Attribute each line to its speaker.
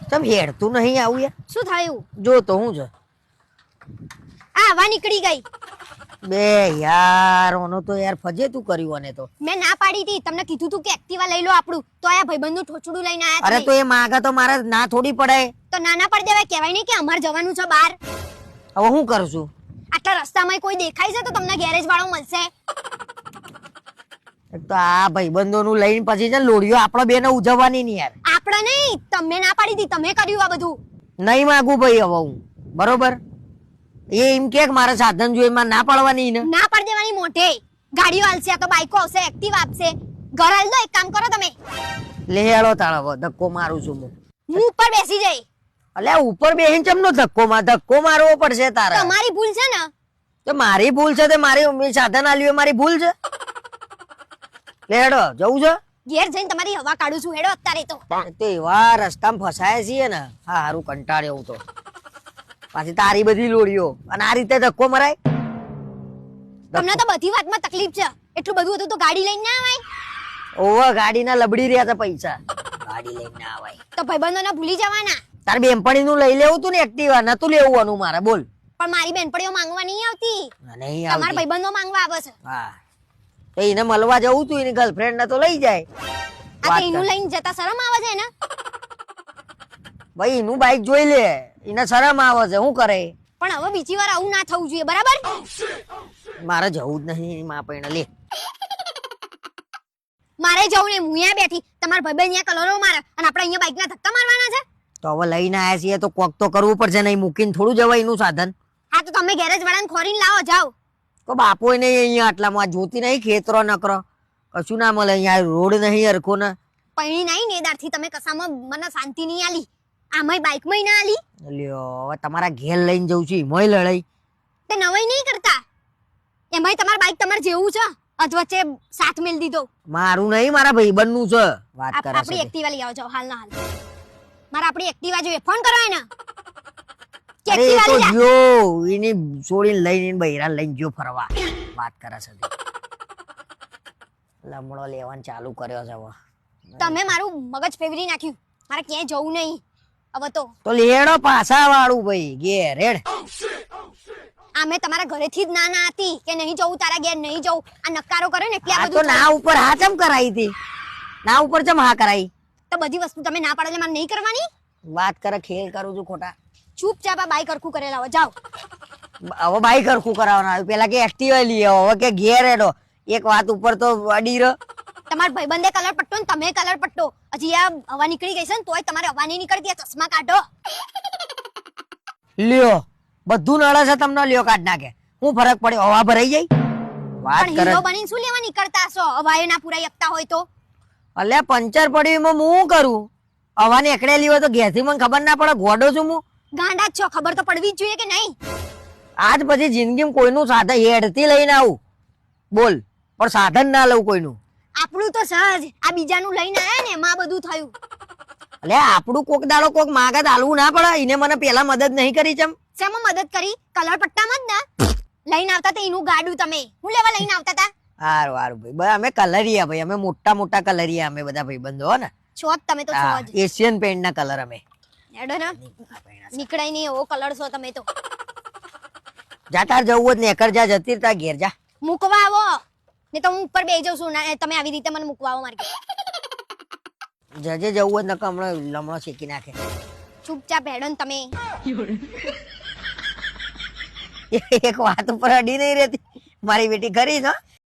Speaker 1: ચમ હેડતું નહીં આવું યાર.
Speaker 2: શું થયું?
Speaker 1: જો તો હું છે
Speaker 2: આ હવા નીકળી ગઈ.
Speaker 1: બે યાર ઓનો તો યાર ફજે તું કર્યું અને તો.
Speaker 2: મેં ના પાડી હતી, તમને કીધું તું કે એક્ટિવા લઈ લો આપણું, તો આ ભાઈબંધનું ઠોચડું લઈને આયા
Speaker 1: અરે તો એ માગા તો મારે ના થોડી પડાય.
Speaker 2: તો નાના પડ દેવાય, કહેવાય નહીં કે અમાર જવાનું છે બહાર.
Speaker 1: હવે હું કરું છું?
Speaker 2: આટલા રસ્તામાં કોઈ દેખાય છે તો તમને ગેરેજ વાળો મળશે.
Speaker 1: એક તો આ ભાઈબંધોનું લઈને પછી છે લોડીઓ આપણો બેને ઉજવવાની નહીં યાર.
Speaker 2: આપણે નહીં, તમે ના પાડી હતી, તમે કર્યું આ બધું.
Speaker 1: નહીં માગું ભાઈ હવે હું, બરોબર? એ એમ કે મારે સાધન જોઈએ, એમાં ના પાડવાની ને.
Speaker 2: ના પાડી દેવાની મોઢે. ગાડીઓ હાલશે, આ તો બાઈકો આવશે, એક્ટિવા આપશે. ઘર હાલ દો, એક કામ કરો તમે.
Speaker 1: લે હેળો તાળો ધક્કો મારું છું હું.
Speaker 2: હું ઉપર બેસી જઈ.
Speaker 1: અલ્યા ઉપર બેહીને ચમનો ધક્કો મારવો પડશે તારે.
Speaker 2: તમારી ભૂલ છે ને.
Speaker 1: તો મારી ભૂલ છે તે મારી સાધન આલ્યું મારી ભૂલ છે. લે હેડો જવું છે.
Speaker 2: ઘેર જઈને તમારી હવા કાઢું છું, હેડો અત્યારે તો.
Speaker 1: તો એવા રસ્તામાં ફસાય છીએ ને, હા હારું કંટાળ્યો હું તો. પાછી તારી બધી લોડીઓ અને આ રીતે ધક્કો મરાય.
Speaker 2: તમને તો બધી વાતમાં તકલીફ છે. એટલું બધું હતું તો ગાડી લઈને ના આવાય.
Speaker 1: ઓવા ગાડીના લબડી રહ્યા હતા પૈસા, ગાડી લઈને ના આવાય.
Speaker 2: તો ભાઈબંધોને ભૂલી જવાના.
Speaker 1: તાર બેનપણી નું લઈ લેવું તું ને એક્ટિવા, નતું લેવું આનું મારે બોલ.
Speaker 2: પણ મારી બેનપણીઓ માંગવા નહીં આવતી,
Speaker 1: નહીં
Speaker 2: તમારા
Speaker 1: આવતી.
Speaker 2: ભાઈબંધો માંગવા આવે છે.
Speaker 1: હા તો એને મળવા જવું તું, એની ગર્લફ્રેન્ડ ને તો લઈ જાય.
Speaker 2: આ તો એનું લઈને જતા શરમ આવે છે ને.
Speaker 1: ભાઈ એનું બાઈક જોઈ લે, એને શરમ આવે છે, શું કરે?
Speaker 2: પણ હવે બીજી વાર આવું ના થવું જોઈએ, બરાબર?
Speaker 1: મારે જવું જ નહીં માં પૈણા લે.
Speaker 2: મારે જવું નહીં, હું અહીંયા બેઠી, તમારા ભાઈબંધ અહીંયા કલરો મારે અને આપણે અહીંયા બાઈક ના ધક્કા મારવાના છે.
Speaker 1: તો હવે લઈને આયા છીએ તો કોક તો કરવું પડશે, નહીં મૂકીને થોડું જવાય એનું સાધન.
Speaker 2: હા તો તમે ગેરેજ વાળાને ખોરીને લાવો, જાઓ.
Speaker 1: તો બાપો નહીં અહીંયા આટલામાં જોતી નહીં, ખેતરો નકરો કશું ના મળે અહીંયા, રોડ નહીં હરખો ને.
Speaker 2: પૈણી નહીં ને દારથી તમે કસામાં મને શાંતિ નહીં આલી, આમાંય બાઈકમાં ના આલી.
Speaker 1: લ્યો હવે તમારા ઘેર લઈને જઉં છું, મોય લડાઈ
Speaker 2: તે નવાઈ નહીં કરતા. એમાંય તમારું બાઈક તમારે જેવું છે, અધવચ્ચે સાથ મેલ દીધો.
Speaker 1: મારું નહીં, મારા ભાઈબંધ નું છે. વાત કરે
Speaker 2: આપણી એક્ટિવા લઈ આવો, જાઓ હાલ ના હાલ. મારે આપણી એક્ટિવા જોઈએ, ફોન કરો એને. કે
Speaker 1: અરે એ
Speaker 2: એક્ટિવા
Speaker 1: તો
Speaker 2: લઈ જા.
Speaker 1: જો એની છોડીને લઈને બૈરા લઈને જો ફરવા. વાત કરે છે લમડો લેવાનું ચાલુ કર્યો છે હવે.
Speaker 2: તમે મારું મગજ ફેવરી નાખ્યું, મારે ક્યાંય જવું નહીં હવે તો.
Speaker 1: લેડો પાછા વાળું ભાઈ ઘેર હેડ.
Speaker 2: આ મેં તમારા ઘરેથી જ ના હતી કે નહીં જવું, તારા ઘેર નહીં જવું. આ નકારો કરે ને એટલે આ
Speaker 1: આ તો
Speaker 2: બધું
Speaker 1: ના ઉપર હા ચમ કરાઈ હતી, ના ઉપર ચમ હા કરાઈ.
Speaker 2: તો બધી વસ્તુ તમે ના પાડો એટલે મારે નહીં કરવાની.
Speaker 1: વાત કરે ખેલ કરું છું ખોટા.
Speaker 2: ચૂપચાપ આ બાઈક હરખું કરેલા હોય, જાઓ.
Speaker 1: હવે બાઈક હરખું કરાવવાનું આવ્યું, પેલા કે એક્ટિવા લઈ આવો, હવે કે ઘેર હેડો. એક વાત ઉપર તો અડી રહ્યો.
Speaker 2: તમારા ભાઈબંધે કલર પટ્ટો ને તમે કલર પટ્ટો. હજી આ હવા નીકળી ગઈ છે ને તોય તમારે હવા નહીં નીકળતી, આ ચશ્મા કાઢો.
Speaker 1: લ્યો બધું નળે છે તમને, લ્યો કાઢ નાખે. હું ફરક પડે, હવા ભરાઈ જાય. વાત
Speaker 2: પણ
Speaker 1: કરે
Speaker 2: હીરો બનીને શું લેવા નીકળતા હશો, હવાએ ના પુરાઈ શકતા હોય તો.
Speaker 1: અલ્યા પંચર પડ્યું એમાં હું કરું? હવાને એકડેલી હોય તો ઘેરથી મને ખબર ના પડે, ગોડો છું હું.
Speaker 2: ગાંડા જ છો, ખબર તો પડવી જ જોઈએ કે નહીં.
Speaker 1: આજ પછી જિંદગીમાં કોઈનું સાધન હેડથી લઈને આવું બોલ, પણ સાધન ના લઉં કોઈનું.
Speaker 2: આપણું તો સહજ, આ બીજાનું લઈને આયા ને એમાં બધું થયું.
Speaker 1: એટલે આપણું કોક દાડો કોક માગત આલવું ના પડે. એને મને પેલા મદદ નહીં કરી ચમ.
Speaker 2: શેમાં મદદ કરી? કલર પટ્ટામાં જ ના લઈને આવતા તે એનું ગાડું તમે હું લેવા લઈને આવતા હતા.
Speaker 1: હારું હારું ભાઈ, અમે કલરિયા ભાઈ, અમે મોટા મોટા કલરિયા, અમે બધા ભાઈબંધો હો ને.
Speaker 2: છો જ તમે તો છો જ.
Speaker 1: એશિયન પેન્ટ ના કલર અમે.
Speaker 2: હેડો ને, નીકળાય નહીં એવો કલર છો તમે તો.
Speaker 1: જા તાર જવું જ ને એકર જા, જતી તાર ઘેર જા.
Speaker 2: મૂકવા આવો ને તો હું ઉપર બેસી જાઉં છું, તમે આવી રીતે મને મૂકવા આવો મારી.
Speaker 1: જજે જવું જ, નકર હમણાં લમણો શેકી નાખે.
Speaker 2: ચૂપચાપ હેડો ને તમે.
Speaker 1: એક વાત ઉપર અડી નહીં રહેતી મારી બેટી, ખરી છે.